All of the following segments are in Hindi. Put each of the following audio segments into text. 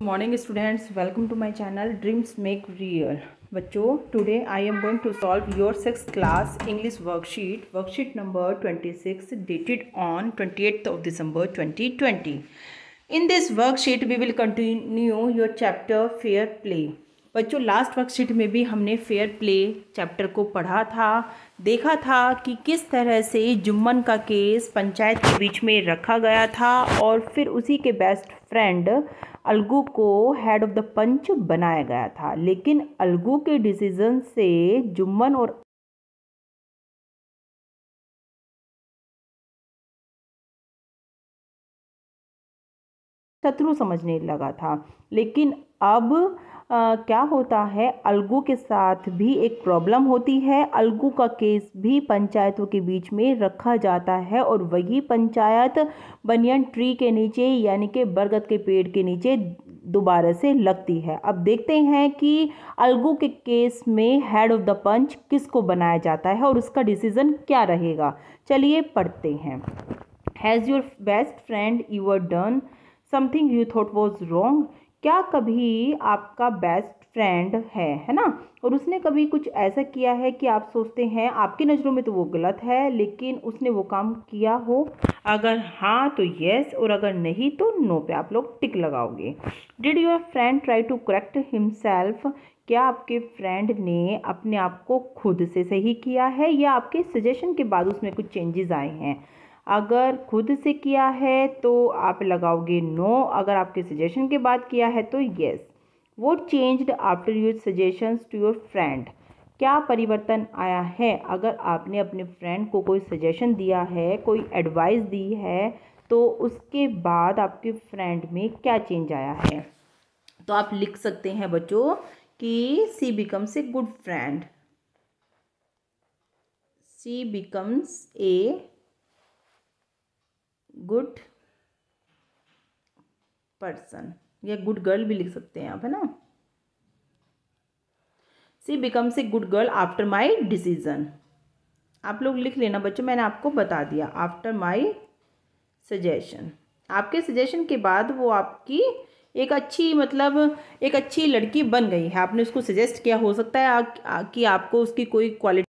Morning students, welcome to my channel Dreams Make Real. बच्चों, today I am going to solve your 6th class English worksheet number 26 dated on 28th of December 2020. In this worksheet we will continue your chapter Fair Play. बच्चों, लास्ट वर्कशीट में भी हमने फेयर प्ले चैप्टर को पढ़ा था, देखा था कि किस तरह से जुम्मन का केस पंचायत के बीच में रखा गया था और फिर उसी के बेस्ट फ्रेंड अलगू को हेड ऑफ द पंच बनाया गया था। लेकिन अलगू के डिसीजन से जुम्मन और शत्रु समझने लगा था। लेकिन अब क्या होता है, अलगू के साथ भी एक प्रॉब्लम होती है। अलगू का केस भी पंचायतों के बीच में रखा जाता है और वही पंचायत बनियन ट्री के नीचे यानी कि बरगद के पेड़ के नीचे दोबारा से लगती है। अब देखते हैं कि अलगू के केस में हेड ऑफ द पंच किसको बनाया जाता है और उसका डिसीजन क्या रहेगा। चलिए पढ़ते हैं। Has your best friend your done something you thought was wrong. क्या कभी आपका बेस्ट फ्रेंड है ना, और उसने कभी कुछ ऐसा किया है कि आप सोचते हैं आपकी नज़रों में तो वो गलत है, लेकिन उसने वो काम किया हो? अगर हाँ तो येस, और अगर नहीं तो नो पे आप लोग टिक लगाओगे। Did your friend try to correct himself. क्या आपके फ्रेंड ने अपने आप को खुद से सही किया है या आपके सजेशन के बाद उसमें कुछ चेंजेस आए हैं? अगर खुद से किया है तो आप लगाओगे नो, अगर आपके सजेशन के बाद किया है तो yes. What changed after your suggestions to your friend. क्या परिवर्तन आया है अगर आपने अपने फ्रेंड को कोई सजेशन दिया है, कोई एडवाइस दी है, तो उसके बाद आपके फ्रेंड में क्या चेंज आया है? तो आप लिख सकते हैं बच्चों कि she becomes a good friend, she becomes a good person, या गुड गर्ल भी लिख सकते हैं आप, है ना। She becomes a good girl after my decision. आप लोग लिख लेना बच्चों, मैंने आपको बता दिया। आफ्टर माई सजेशन, आपके सजेशन के बाद वो आपकी एक अच्छी एक अच्छी लड़की बन गई है। आपने उसको सजेस्ट किया, हो सकता है कि आपको उसकी कोई क्वालिटी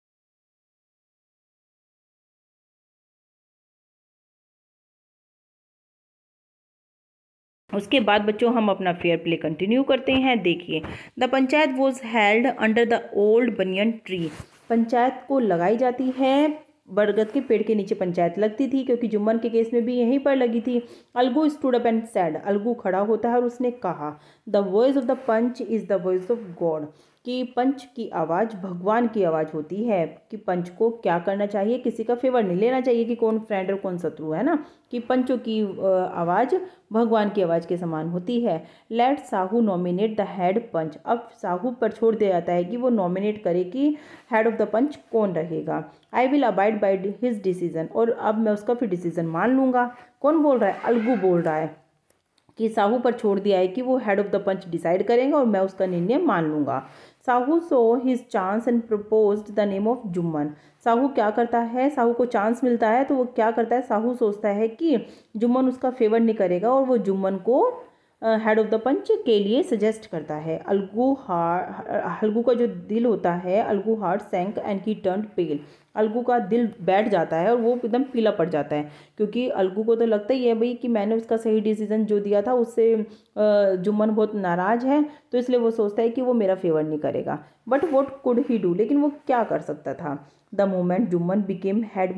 उसके बाद बच्चों हम अपना फेयर प्ले कंटिन्यू करते हैं। देखिए, the panchayat was held under the old banyan tree. Panchayat को लगाई जाती है, बरगद के पेड़ के नीचे पंचायत लगती थी, क्योंकि जुम्मन के केस में भी यहीं पर लगी थी। Alagu stood up and said, Alagu खड़ा होता है और उसने कहा, the voice of the panch is the voice of God, कि पंच की आवाज़ भगवान की आवाज़ होती है। कि पंच को क्या करना चाहिए, किसी का फेवर नहीं लेना चाहिए कि कौन फ्रेंड और कौन शत्रु है ना, कि पंचों की आवाज़ भगवान की आवाज़ के समान होती है। Let Sahu nominate the head panch. अब साहू पर छोड़ दिया जाता है कि वो नॉमिनेट करे कि हेड ऑफ द पंच कौन रहेगा। I will abide by his decision, और अब मैं उसका फिर डिसीजन मान लूँगा। कौन बोल रहा है? अलगू बोल रहा है कि साहू पर छोड़ दिया है कि वो head of the panch decide करेंगे और मैं उसका निर्णय मान लूँगा। Sahu saw his chance and proposed the name of Jumman. Sahu क्या करता है, साहू को चांस मिलता है तो वो क्या करता है, साहू सोचता है कि जुम्मन उसका फेवर नहीं करेगा और वो जुम्मन को हेड ऑफ द पंच के लिए सजेस्ट करता है। अलगू का जो दिल होता है, Algu heart sank and he turn pale. Algu का दिल बैठ जाता है और वो एकदम पीला पड़ जाता है, क्योंकि अलगू को तो लगता ही है भाई कि मैंने उसका सही डिसीजन जो दिया था उससे जुम्मन बहुत नाराज़ है, तो इसलिए वो सोचता है कि वो मेरा फेवर नहीं करेगा। But what could he do, लेकिन वो क्या कर सकता था? The moment Jumman became head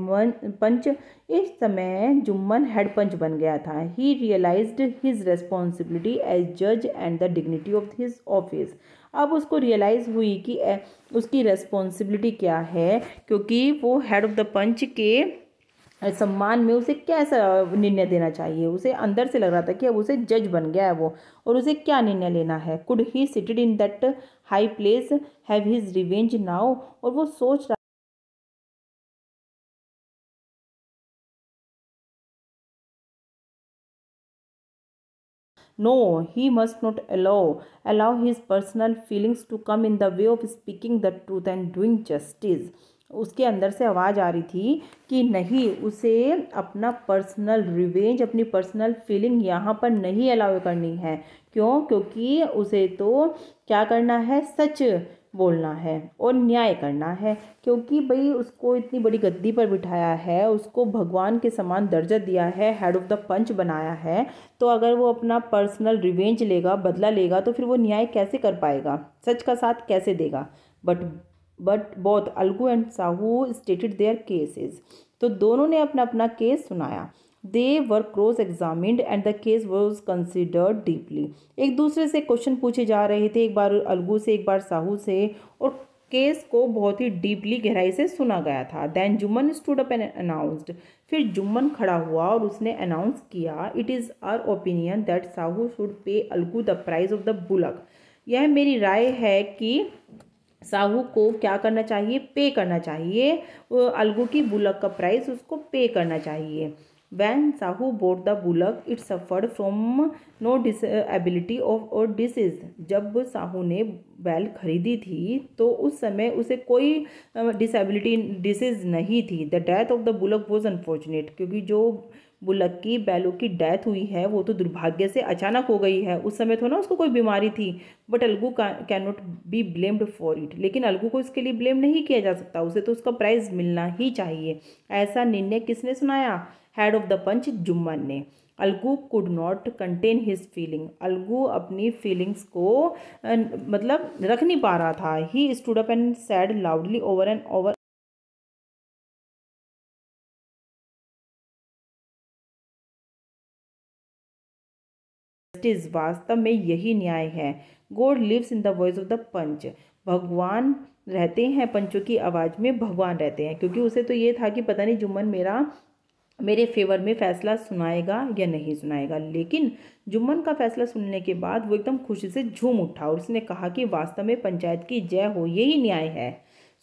panch, इस समय जुम्मन हेड पंच बन गया था। He realized his responsibility as जज and the dignity of his office. अब उसको रियलाइज़ हुई कि उसकी रेस्पॉन्सिबिलिटी क्या है, क्योंकि वो हेड ऑफ द पंच के सम्मान में उसे कैसा निर्णय देना चाहिए। उसे अंदर से लग रहा था कि अब उसे जज बन गया है वो, और उसे क्या निर्णय लेना है। Could he seated in that high place have his revenge now, और वो सोच रहा No, he must not allow his personal feelings to come in the way of speaking the truth and doing justice. उसके अंदर से आवाज़ आ रही थी कि नहीं, उसे अपना पर्सनल रिवेंज, अपनी पर्सनल फीलिंग यहाँ पर नहीं अलाउ करनी है। क्यों? क्योंकि उसे तो क्या करना है, सच बोलना है और न्याय करना है। क्योंकि भाई उसको इतनी बड़ी गद्दी पर बिठाया है, उसको भगवान के समान दर्जा दिया है, हेड ऑफ द पंच बनाया है, तो अगर वो अपना पर्सनल रिवेंज लेगा, बदला लेगा, तो फिर वो न्याय कैसे कर पाएगा, सच का साथ कैसे देगा। But both Algu and Sahu stated their cases. तो दोनों ने अपना अपना केस सुनाया। They were cross examined and the case was considered deeply. एक दूसरे से क्वेश्चन पूछे जा रहे थे, एक बार अलगू से, एक बार साहू से, और केस को बहुत ही डीपली, गहराई से सुना गया था। Then Jumman stood up and announced. फिर जुम्मन खड़ा हुआ और उसने अनाउंस किया, it is our opinion that Sahu should pay Algu the price of the bullock. यह मेरी राय है कि साहू को क्या करना चाहिए, पे करना चाहिए, अलगू की बुलक का प्राइस उसको पे करना चाहिए। When Sahu bought the bullock it suffered from no disability of और डिसीज। जब साहू ने बैल खरीदी थी तो उस समय उसे कोई डिसेबिलिटी, डिसीज नहीं थी। The death of the bullock was unfortunate. क्योंकि जो बुलक की, बैलों की डेथ हुई है वो तो दुर्भाग्य से अचानक हो गई है, उस समय तो ना उसको कोई बीमारी थी। But Algu can not be blamed for it. लेकिन अलगू को इसके लिए ब्लेम नहीं किया जा सकता, उसे तो उसका प्राइज मिलना ही चाहिए। ऐसा निर्णय किसने सुनाया? Head of the panch Jumman ने। Algu could not contain his feeling. Algu अपनी फीलिंग्स को मतलब रख नहीं पा रहा था। He stood up and said loudly over and over, justice, वास्तव में यही न्याय है। God lives in the voice of the panch. भगवान रहते हैं पंचों की आवाज़ में, भगवान रहते हैं। क्योंकि उसे तो ये था कि पता नहीं जुम्मन मेरे फेवर में फैसला सुनाएगा या नहीं सुनाएगा। लेकिन जुम्मन का फैसला सुनने के बाद वो एकदम खुशी से झूम उठा और उसने कहा कि वास्तव में पंचायत की जय हो, यही न्याय है।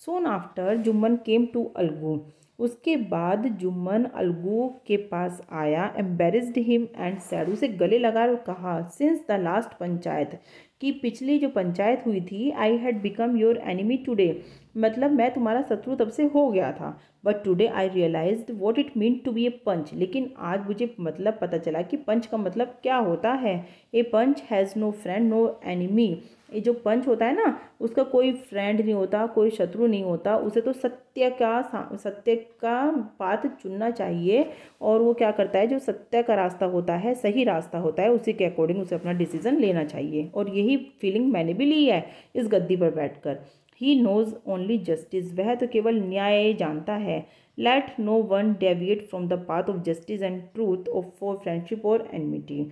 Soon after Jumman came to Alagu. उसके बाद जुम्मन अलगू के पास आया, एम्बेरस्ड हिम एंड सैड। उसे गले लगा और कहा, सिंस द लास्ट पंचायत, कि पिछली जो पंचायत हुई थी, I had become your enemy today. मतलब मैं तुम्हारा शत्रु तब से हो गया था। But today I realized what it mean to be a panch. लेकिन आज मुझे मतलब पता चला कि पंच का मतलब क्या होता है। A panch has no friend no enemy. ये जो पंच होता है ना, उसका कोई फ्रेंड नहीं होता, कोई शत्रु नहीं होता। उसे तो सत्य का पाथ चुनना चाहिए। और वो क्या करता है, जो सत्य का रास्ता होता है, सही रास्ता होता है, उसी के अकॉर्डिंग उसे अपना डिसीजन लेना चाहिए। और यही फीलिंग मैंने भी ली है इस गद्दी पर बैठकर। He knows only justice. वह तो केवल न्याय जानता है। Let no one deviate from the path of justice and truth of for friendship और एनमिटी।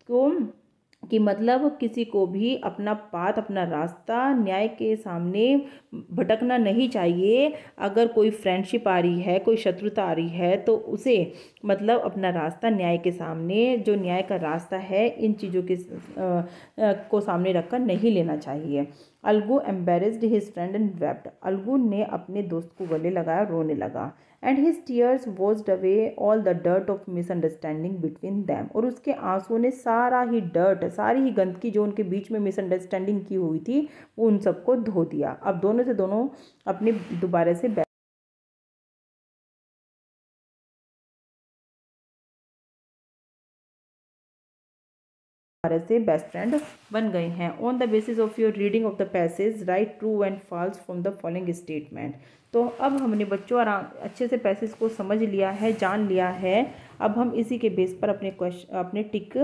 को कि मतलब किसी को भी अपना पाथ, अपना रास्ता न्याय के सामने भटकना नहीं चाहिए। अगर कोई फ्रेंडशिप आ रही है, कोई शत्रुता आ रही है, तो उसे मतलब अपना रास्ता न्याय के सामने, जो न्याय का रास्ता है, इन चीज़ों के को सामने रखकर नहीं लेना चाहिए। Algu embarrassed his friend and wept. Algu ने अपने दोस्त को गले लगाया, रोने लगा। And his tears washed away all the dirt of misunderstanding between them. और उसके आंसुओं ने सारा ही डर्ट, सारी ही गंदगी जो उनके बीच में मिसअंडरस्टैंडिंग की हुई थी, वो उन सबको धो दिया। अब दोनों से दोनों अपने दोबारा से बेस्ट फ्रेंड बन गए हैं। On the basis of your reading of the passage right true and falls from the following statement. तो अब हमने बच्चों आराम अच्छे से पैसेज को समझ लिया है, जान लिया है। अब हम इसी के बेस पर अपने टिक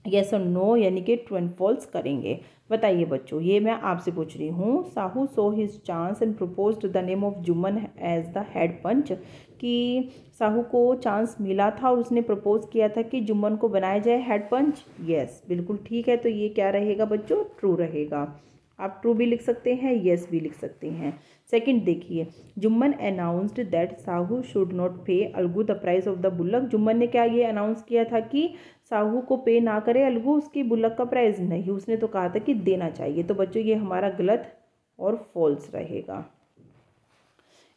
यस और नो यानी कि ट्रू एंड फॉल्स करेंगे। बताइए बच्चों, ये मैं आपसे पूछ रही हूँ। Sahu saw his chance and proposed the name of Jumman as the head panch. कि साहू को चांस मिला था और उसने प्रपोज किया था कि जुम्मन को बनाया जाए हेड पंच। यस, बिल्कुल ठीक है। तो ये क्या रहेगा बच्चों? ट्रू रहेगा। आप ट्रू भी लिख सकते हैं, यस भी लिख सकते हैं। सेकंड देखिए, Jumman announced that Sahu should not pay Algu the price of the bullock. Jumman ने क्या ये अनाउंस किया था कि साहू को पे ना करे अलगू उसकी बुल्लक का प्राइस? नहीं, उसने तो कहा था कि देना चाहिए। तो बच्चों ये हमारा गलत और फॉल्स रहेगा।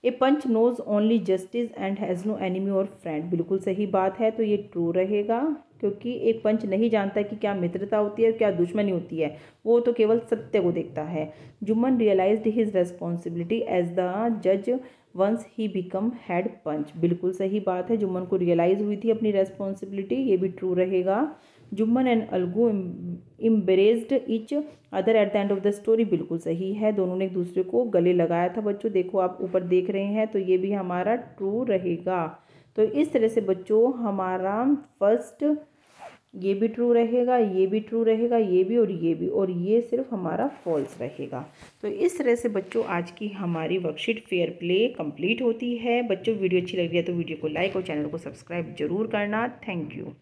A panch knows only justice and has no enemy और फ्रेंड। बिल्कुल सही बात है, तो ये ट्रू रहेगा। क्योंकि एक पंच नहीं जानता कि क्या मित्रता होती है और क्या दुश्मनी होती है, वो तो केवल सत्य को देखता है। Jumman realized his responsibility as the जज once he become head panch. बिल्कुल सही बात है, जुम्मन को रियलाइज़ हुई थी अपनी रेस्पॉन्सिबिलिटी, ये भी ट्रू रहेगा। Jumman and Algu embraced each other at the end of the story. बिल्कुल सही है, दोनों ने एक दूसरे को गले लगाया था। बच्चों देखो आप ऊपर देख रहे हैं, तो ये भी हमारा ट्रू रहेगा। तो इस तरह से बच्चों हमारा फर्स्ट ये भी ट्रू रहेगा, ये भी ट्रू रहेगा, ये भी और ये सिर्फ हमारा फॉल्स रहेगा। तो इस तरह से बच्चों आज की हमारी वर्कशीट फेयर प्ले कंप्लीट होती है। बच्चों वीडियो अच्छी लग रही है तो वीडियो को लाइक और चैनल को सब्सक्राइब जरूर करना। Thank you.